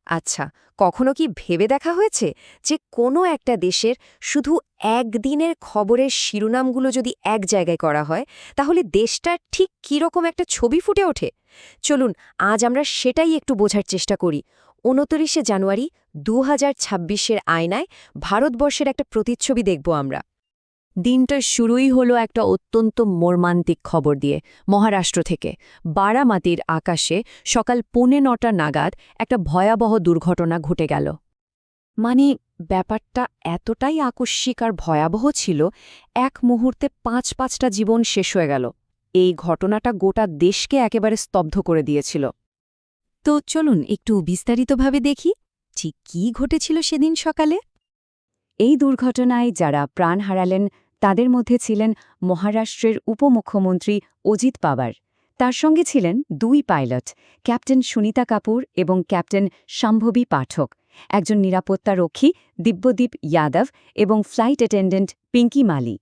আচ্ছা, কখনো কি ভেবে দেখা হয়েছে যে কোনো একটা দেশের শুধু একদিনের খবরের শিরোনামগুলো যদি এক জায়গায় করা হয়, তাহলে দেশটার ঠিক কীরকম একটা ছবি ফুটে ওঠে? চলুন আজ আমরা সেটাই একটু বোঝার চেষ্টা করি। ২৯শে জানুয়ারি ২০২৬-এর আয়নায় ভারতবর্ষের একটা প্রতিচ্ছবি দেখব আমরা। দিনটা শুরুই হলো একটা অত্যন্ত মর্মান্তিক খবর দিয়ে, মহারাষ্ট্র থেকে। বারামাতির আকাশে সকাল ৯:৩০ নাগাদ একটা ভয়াবহ দুর্ঘটনা ঘটে গেল। মানে ব্যাপারটা এতটাই আকস্মিক আর ভয়াবহ ছিল, এক মুহূর্তে ৫টা জীবন শেষ হয়ে গেল। এই ঘটনাটা গোটা দেশকে একেবারে স্তব্ধ করে দিয়েছিল। তো চলুন একটু বিস্তারিতভাবে দেখি ঠিক কী ঘটেছিল সেদিন সকালে। এই দুর্ঘটনায় যারা প্রাণ হারালেন তাদের মধ্যে ছিলেন মহারাষ্ট্রের উপমুখ্যমন্ত্রী অজিত পাওয়ার। তার সঙ্গে ছিলেন ২ পাইলট, ক্যাপ্টেন সুনিতা কাপুর এবং ক্যাপ্টেন শাম্ভবী পাঠক, একজন নিরাপত্তারক্ষী দিব্যদীপ যাদব এবং ফ্লাইট অ্যাটেন্ডেন্ট পিঙ্কি মালি।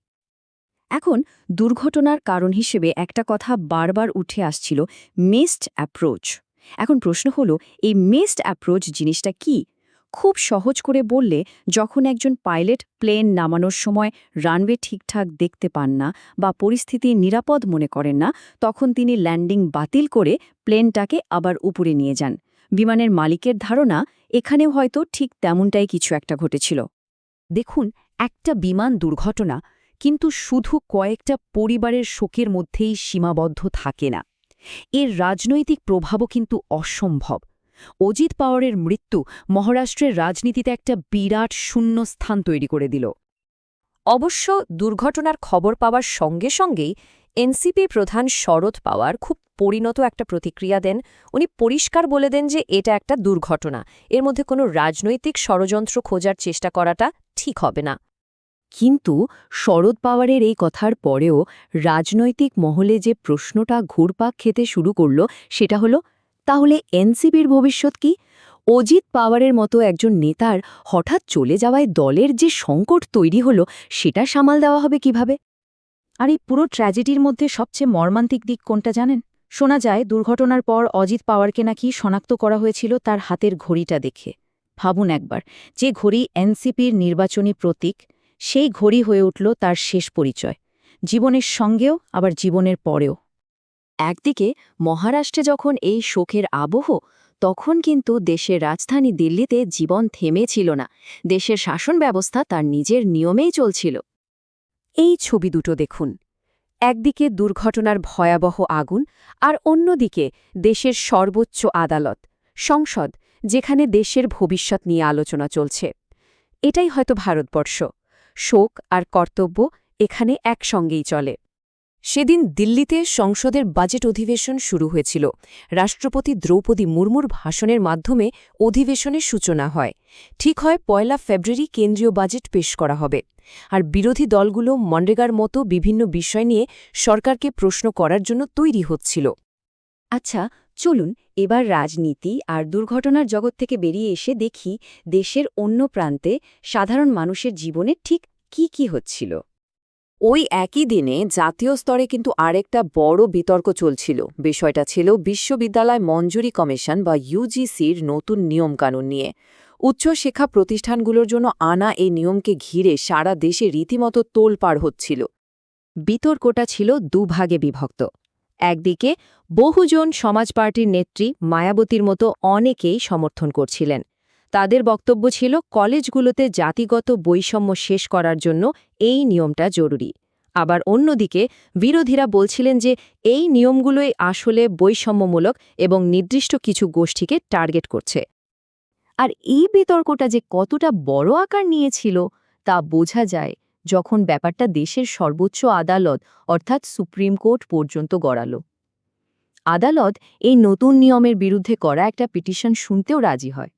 এখন দুর্ঘটনার কারণ হিসেবে একটা কথা বারবার উঠে আসছিল, মিসড অ্যাপ্রোচ। এখন প্রশ্ন হলো, এই মিসড অ্যাপ্রোচ জিনিসটা কি? খুব সহজ করে বললে, যখন একজন পাইলট প্লেন নামানোর সময় রানওয়ে ঠিকঠাক দেখতে পান না বা পরিস্থিতি নিরাপদ মনে করেন না, তখন তিনি ল্যান্ডিং বাতিল করে প্লেনটাকে আবার উপরে নিয়ে যান। বিমানের মালিকের ধারণা, এখানেও হয়তো ঠিক তেমনটাই কিছু একটা ঘটেছিল। দেখুন, একটা বিমান দুর্ঘটনা কিন্তু শুধু কয়েকটা পরিবারের শোকের মধ্যেই সীমাবদ্ধ থাকে না। এর রাজনৈতিক প্রভাবও কিন্তু অসম্ভব। অজিত পাওয়ারের মৃত্যু মহারাষ্ট্রের রাজনীতিতে একটা বিরাট শূন্যস্থান তৈরি করে দিল। অবশ্য দুর্ঘটনার খবর পাওয়ার সঙ্গে সঙ্গেই এনসিপি প্রধান শরদ পাওয়ার খুব পরিণত একটা প্রতিক্রিয়া দেন। উনি পরিষ্কার বলে দেন যে এটা একটা দুর্ঘটনা, এর মধ্যে কোনো রাজনৈতিক ষড়যন্ত্র খোঁজার চেষ্টা করাটা ঠিক হবে না। কিন্তু শরদ পাওয়ারের এই কথার পরেও রাজনৈতিক মহলে যে প্রশ্নটা ঘুরপাক খেতে শুরু করল, সেটা হলো, তাহলে এনসিপির ভবিষ্যৎ কি? অজিত পাওয়ারের মতো একজন নেতার হঠাৎ চলে যাওয়ায় দলের যে সংকট তৈরি হলো, সেটা সামাল দেওয়া হবে কিভাবে? আর এই পুরো ট্র্যাজেডির মধ্যে সবচেয়ে মর্মান্তিক দিক কোনটা জানেন? শোনা যায় দুর্ঘটনার পর অজিত পাওয়ারকে নাকি শনাক্ত করা হয়েছিল তার হাতের ঘড়িটা দেখে। ভাবুন একবার, যে ঘড়ি এনসিপির নির্বাচনী প্রতীক, সেই ঘড়ি হয়ে উঠল তার শেষ পরিচয়, জীবনের সঙ্গেও আবার জীবনের পরেও। একদিকে মহারাষ্ট্রে যখন এই শোকের আবহ, তখন কিন্তু দেশের রাজধানী দিল্লিতে জীবন থেমেছিল না। দেশের শাসন ব্যবস্থা তার নিজের নিয়মেই চলছিল। এই ছবি দুটো দেখুন। একদিকে দুর্ঘটনার ভয়াবহ আগুন, আর অন্যদিকে দেশের সর্বোচ্চ আদালত, সংসদ, যেখানে দেশের ভবিষ্যৎ নিয়ে আলোচনা চলছে। এটাই হয়তো ভারতবর্ষ। শোক আর কর্তব্য এখানে একসঙ্গেই চলে। সেদিন দিল্লিতে সংসদের বাজেট অধিবেশন শুরু হয়েছিল। রাষ্ট্রপতি দ্রৌপদী মুর্মুর ভাষণের মাধ্যমে অধিবেশনের সূচনা হয়। ঠিক হয় ১ ফেব্রুয়ারি কেন্দ্রীয় বাজেট পেশ করা হবে। আর বিরোধী দলগুলো মনরেগার মতো বিভিন্ন বিষয় নিয়ে সরকারকে প্রশ্ন করার জন্য তৈরি হচ্ছিল। আচ্ছা, চলুন এবার রাজনীতি আর দুর্ঘটনার জগৎ থেকে বেরিয়ে এসে দেখি দেশের অন্য প্রান্তে সাধারণ মানুষের জীবনে ঠিক কি হচ্ছিল। ওই একই দিনে জাতীয় স্তরে কিন্তু আরেকটা বড় বিতর্ক চলছিল। বিষয়টা ছিল বিশ্ববিদ্যালয় মঞ্জুরি কমিশন বা ইউজিসির নতুন নিয়মকানুন নিয়ে। উচ্চশিক্ষা প্রতিষ্ঠানগুলোর জন্য আনা এই নিয়মকে ঘিরে সারা দেশে রীতিমতো তোলপাড় হচ্ছিল। বিতর্কটা ছিল দুভাগে বিভক্ত। একদিকে বহুজন সমাজ পার্টির নেত্রী মায়াবতীর মতো অনেকেই সমর্থন করছিলেন। তাদের বক্তব্য ছিল কলেজগুলোতে জাতিগত বৈষম্য শেষ করার জন্য এই নিয়মটা জরুরি। আবার অন্যদিকে বিরোধীরা বলছিলেন যে এই নিয়মগুলোই আসলে বৈষম্যমূলক এবং নির্দিষ্ট কিছু গোষ্ঠীকে টার্গেট করছে। আর এই বিতর্কটা যে কতটা বড় আকার নিয়েছিল তা বোঝা যায় যখন ব্যাপারটা দেশের সর্বোচ্চ আদালত অর্থাৎ সুপ্রিম কোর্ট পর্যন্ত গড়ালো। আদালত এই নতুন নিয়মের বিরুদ্ধে করা একটা পিটিশন শুনতেও রাজি হয়।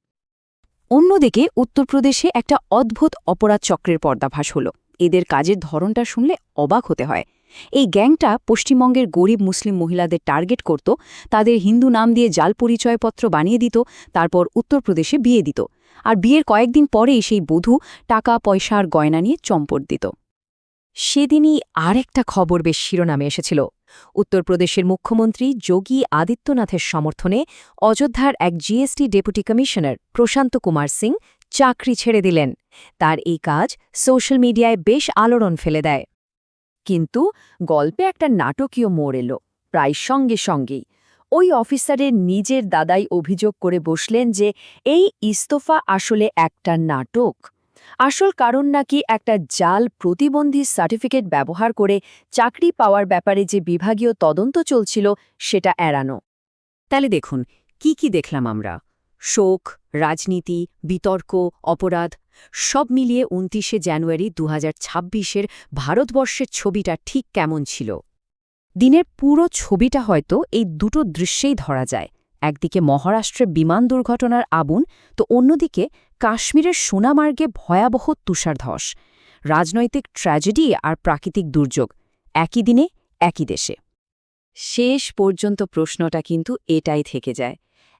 অন্যদিকে উত্তরপ্রদেশে একটা অদ্ভুত অপরাধ চক্রের পর্দাফাশ হল। এদের কাজের ধরনটা শুনলে অবাক হতে হয়। এই গ্যাংটা পশ্চিমবঙ্গের গরিব মুসলিম মহিলাদের টার্গেট করত, তাদের হিন্দু নাম দিয়ে জাল পরিচয়পত্র বানিয়ে দিত, তারপর উত্তরপ্রদেশে বিয়ে দিত, আর বিয়ের কয়েকদিন পরেই সেই বধূ টাকা পয়সা আর গয়না নিয়ে চম্পট দিত। সেদিনই আরেকটা খবর বেশ শিরোনামে এসেছিল। উত্তরপ্রদেশের মুখ্যমন্ত্রী যোগী আদিত্যনাথের সমর্থনে অযোধ্যার এক জিএসটি ডেপুটি কমিশনার প্রশান্ত কুমার সিং চাকরি ছেড়ে দিলেন। তার এই কাজ সোশ্যাল মিডিয়ায় বেশ আলোড়ন ফেলে দেয়। কিন্তু গল্পে একটা নাটকীয় মোড় এলো প্রায় সঙ্গে সঙ্গেই। ওই অফিসারের নিজের দাদাই অভিযোগ করে বসলেন যে এই ইস্তফা আসলে একটা নাটক। আসল কারণ নাকি একটা জাল প্রতিবন্ধী সার্টিফিকেট ব্যবহার করে চাকরি পাওয়ার ব্যাপারে যে বিভাগীয় তদন্ত চলছিল সেটা এড়ানো। তাহলে দেখুন কি কি দেখলাম আমরা। শোক, রাজনীতি, বিতর্ক, অপরাধ সব মিলিয়ে ২৯শে জানুয়ারি ২০২৬-এর ভারতবর্ষের ছবিটা ঠিক কেমন ছিল। দিনের পুরো ছবিটা হয়তো এই দুটো দৃশ্যেই ধরা যায়। একদিকে মহারাষ্ট্রের বিমান দুর্ঘটনার আগুন, তো অন্যদিকে কাশ্মীরের সোনামার্গে ভয়াবহ তুষারধস। রাজনৈতিক ট্র্যাজেডি আর প্রাকৃতিক দুর্যোগ একই দিনে একই দেশে। শেষ পর্যন্ত প্রশ্নটা কিন্তু এটাই থেকে যায়,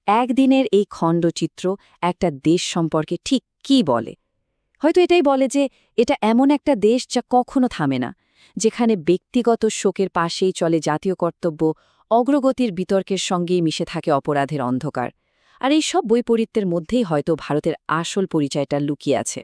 একদিনের এই খণ্ডচিত্র একটা দেশ সম্পর্কে ঠিক কী বলে? হয়তো এটাই বলে যে এটা এমন একটা দেশ যা কখনো থামে না, যেখানে ব্যক্তিগত শোকের পাশেই চলে জাতীয় কর্তব্য, অগ্রগতির বিতর্কের সঙ্গেই মিশে থাকে অপরাধের অন্ধকার। আর এই সব বৈপরীত্যের মধ্যেই হয়তো ভারতের আসল পরিচয়টা লুকিয়ে আছে।